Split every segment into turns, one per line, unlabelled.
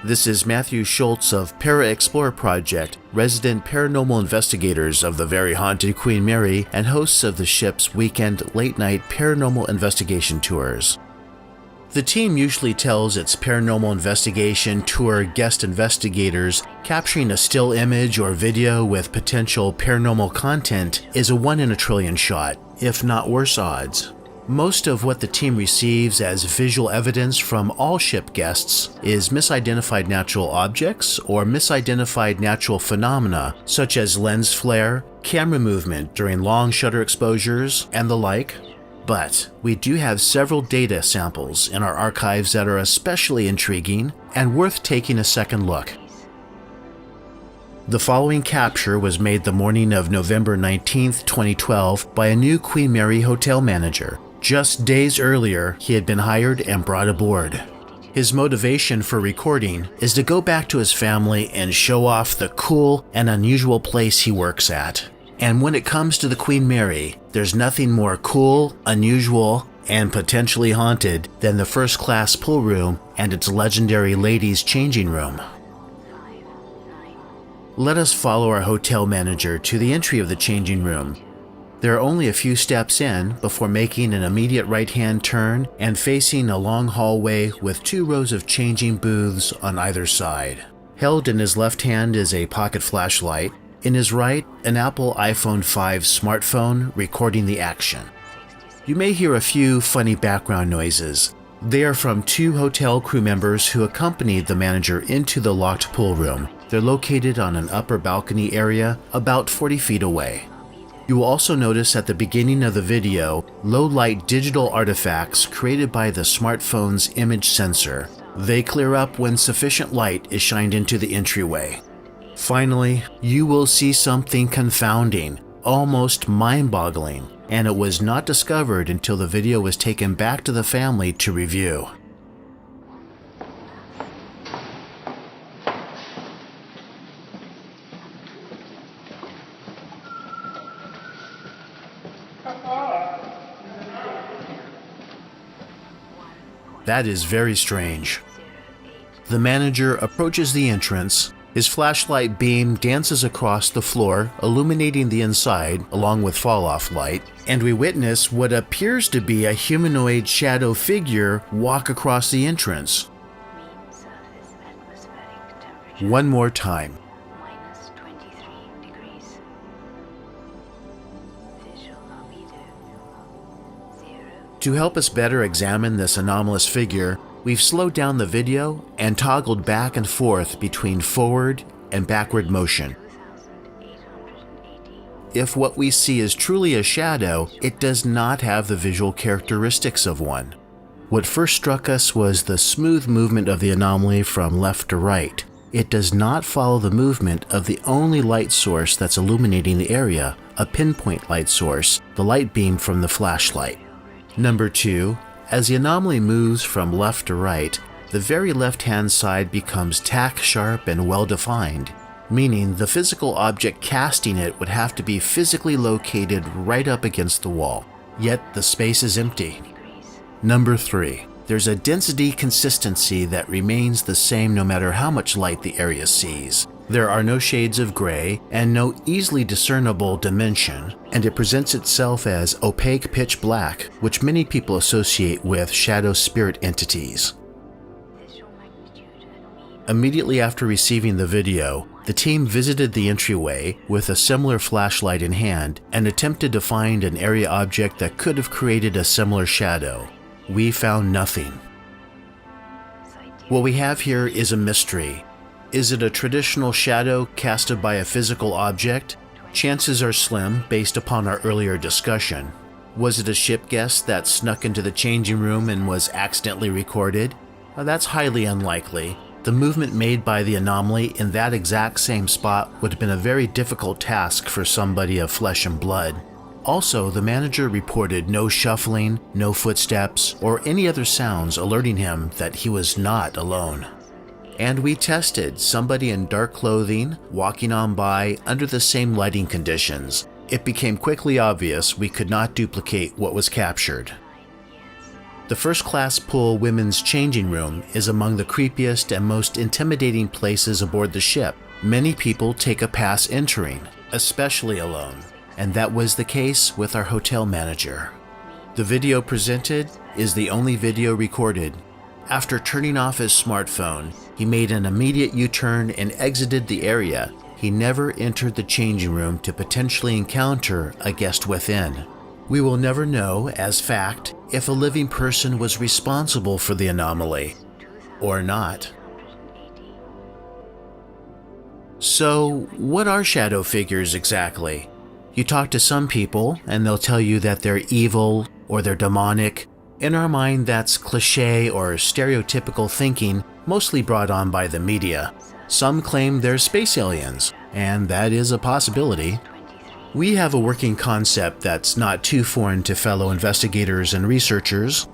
This is Matthew Schultz of ParaXplorer Project, resident paranormal investigators of the very haunted Queen Mary and hosts of the ship's weekend late-night paranormal investigation tours. The team usually tells its paranormal investigation tour guest investigators capturing a still image or video with potential paranormal content is a 1 in a trillion shot, if not worse odds. Most of what the team receives as visual evidence from all ship guests is misidentified natural objects or misidentified natural phenomena such as lens flare, camera movement during long shutter exposures, and the like. But we do have several data samples in our archives that are especially intriguing and worth taking a second look. The following capture was made the morning of November 19, 2012 by a new Queen Mary hotel manager. Just days earlier, he had been hired and brought aboard. His motivation for recording is to go back to his family and show off the cool and unusual place he works at. And when it comes to the Queen Mary, there's nothing more cool, unusual, and potentially haunted than the first-class pool room and its legendary ladies' changing room. Let us follow our hotel manager to the entry of the changing room. There are only a few steps in before making an immediate right-hand turn and facing a long hallway with 2 rows of changing booths on either side. Held in his left hand is a pocket flashlight, in his right, an Apple iPhone 5 smartphone recording the action. You may hear a few funny background noises. They are from 2 hotel crew members who accompanied the manager into the locked pool room. They're located on an upper balcony area about 40 feet away. You will also notice at the beginning of the video, low-light digital artifacts created by the smartphone's image sensor. They clear up when sufficient light is shined into the entryway. Finally, you will see something confounding, almost mind-boggling, and it was not discovered until the video was taken back to the family to review. That is very strange. The manager approaches the entrance. His flashlight beam dances across the floor, illuminating the inside along with fall-off light, and we witness what appears to be a humanoid shadow figure walk across the entrance. One more time. To help us better examine this anomalous figure, we've slowed down the video and toggled back and forth between forward and backward motion. If what we see is truly a shadow, it does not have the visual characteristics of one. What first struck us was the smooth movement of the anomaly from left to right. It does not follow the movement of the only light source that's illuminating the area, a pinpoint light source, the light beam from the flashlight. Number 2, as the anomaly moves from left to right, the very left-hand side becomes tack-sharp and well-defined, meaning the physical object casting it would have to be physically located right up against the wall, yet the space is empty. Number 3, there's a density consistency that remains the same no matter how much light the area sees. There are no shades of gray and no easily discernible dimension, and it presents itself as opaque pitch black, which many people associate with shadow spirit entities. Immediately after receiving the video, the team visited the entryway with a similar flashlight in hand and attempted to find an area object that could have created a similar shadow. We found nothing. What we have here is a mystery. Is it a traditional shadow casted by a physical object? Chances are slim based upon our earlier discussion. Was it a ship guest that snuck into the changing room and was accidentally recorded? That's highly unlikely. The movement made by the anomaly in that exact same spot would have been a very difficult task for somebody of flesh and blood. Also, the manager reported no shuffling, no footsteps, or any other sounds alerting him that he was not alone. And we tested somebody in dark clothing walking on by under the same lighting conditions. It became quickly obvious we could not duplicate what was captured. The first-class pool women's changing room is among the creepiest and most intimidating places aboard the ship. Many people take a pass entering, especially alone, and that was the case with our hotel manager. The video presented is the only video recorded. After turning off his smartphone, he made an immediate U-turn and exited the area. He never entered the changing room to potentially encounter a guest within. We will never know, as fact, if a living person was responsible for the anomaly or not. So, what are shadow figures exactly? You talk to some people and they'll tell you that they're evil or they're demonic. In our mind, that's cliché or stereotypical thinking, mostly brought on by the media. Some claim they're space aliens, and that is a possibility. We have a working concept that's not too foreign to fellow investigators and researchers.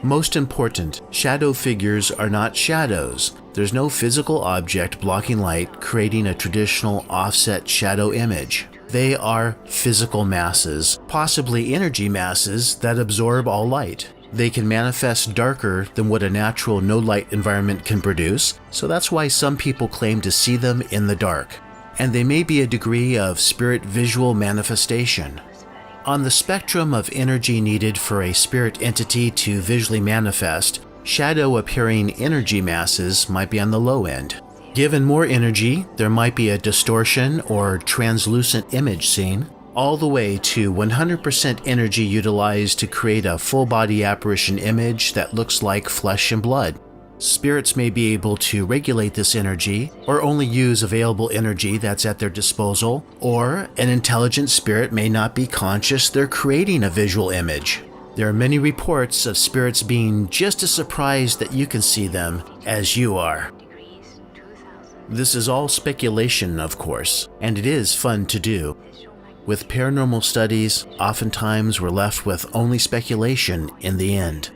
Most important, shadow figures are not shadows. There's no physical object blocking light, creating a traditional offset shadow image. They are physical masses, possibly energy masses that absorb all light. They can manifest darker than what a natural no-light environment can produce, so that's why some people claim to see them in the dark. And they may be a degree of spirit visual manifestation. On the spectrum of energy needed for a spirit entity to visually manifest, shadow-appearing energy masses might be on the low end. Given more energy, there might be a distortion or translucent image seen, all the way to 100% energy utilized to create a full-body apparition image that looks like flesh and blood. Spirits may be able to regulate this energy, or only use available energy that's at their disposal, or an intelligent spirit may not be conscious they're creating a visual image. There are many reports of spirits being just as surprised that you can see them as you are. This is all speculation, of course, and it is fun to do. With paranormal studies, oftentimes we're left with only speculation in the end.